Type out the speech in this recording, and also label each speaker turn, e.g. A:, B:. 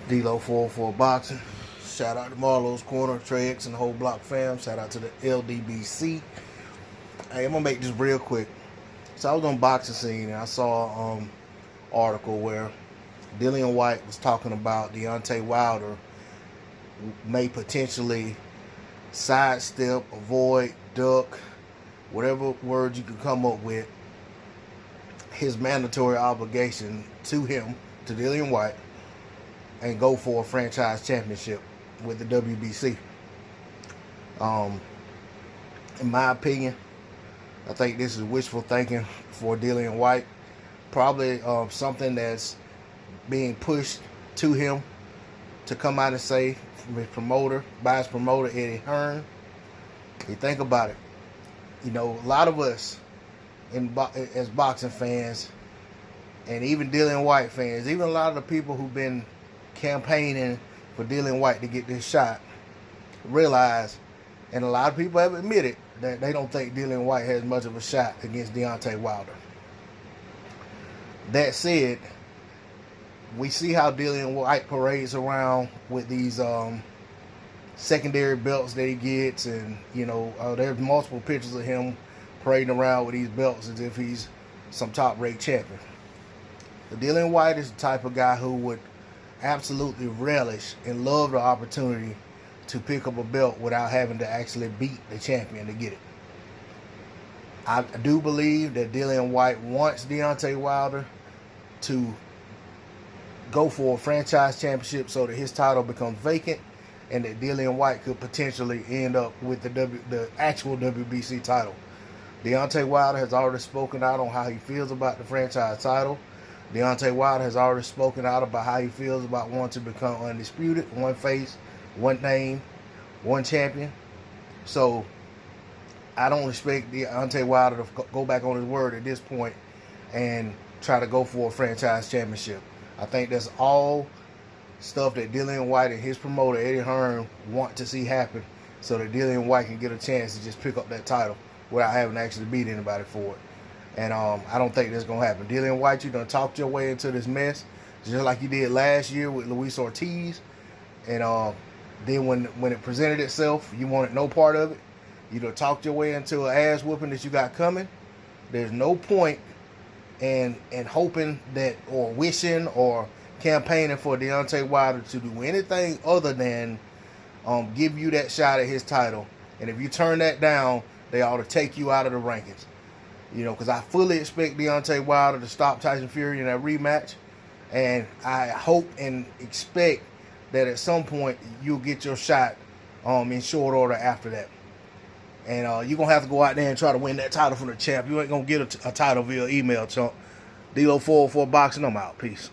A: D-Lo 404 Boxing. Shout out to Marlo's Corner, Trey X, and the whole block fam. Shout out to the LDBC. Hey, I'm gonna make this real quick. So I was on Boxing Scene and I saw an article where Dillian Whyte was talking about Deontay Wilder may potentially sidestep, avoid, duck, whatever words you can come up with, his mandatory obligation to him, to Dillian Whyte, and go for a franchise championship with the WBC. In my opinion, I think this is wishful thinking for Dillian Whyte. Probably something that's being pushed to him to come out and say from his promoter, by his promoter, Eddie Hearn. You think about it. You know, a lot of us as boxing fans, and even Dillian Whyte fans, even a lot of the people who've been campaigning for Dillian Whyte to get this shot, realize, and a lot of people have admitted, that they don't think Dillian Whyte has much of a shot against Deontay Wilder. That said, we see how Dillian Whyte parades around with these secondary belts that he gets, and you know, there's multiple pictures of him parading around with these belts as if he's some top-rate champion. But Dillian Whyte is the type of guy who would absolutely relish and love the opportunity to pick up a belt without having to actually beat the champion to get it. I do believe that Dillian Whyte wants Deontay Wilder to go for a franchise championship so that his title becomes vacant, and that Dillian Whyte could potentially end up with the actual WBC title. Deontay Wilder has already spoken out on how he feels about the franchise title. Deontay Wilder has already spoken out about how he feels about wanting to become undisputed, one face, one name, one champion. So I don't expect Deontay Wilder to go back on his word at this point and try to go for a franchise championship. I think that's all stuff that Dillian Whyte and his promoter Eddie Hearn want to see happen, so that Dillian Whyte can get a chance to just pick up that title without having to actually beat anybody for it. And I don't think that's going to happen. Dillian Whyte, you done talked your way into this mess, just like you did last year with Luis Ortiz. And then when it presented itself, you wanted no part of it. You done talked your way into an ass whooping that you got coming. There's no point in hoping that, or wishing, or campaigning for Deontay Wilder to do anything other than give you that shot at his title. And if you turn that down, they ought to take you out of the rankings. You know, because I fully expect Deontay Wilder to stop Tyson Fury in that rematch. And I hope and expect that at some point you'll get your shot in short order after that. And you're going to have to go out there and try to win that title from the champ. You ain't going to get a title via email, chump. D-Lo 404 Boxing, I'm out. Peace.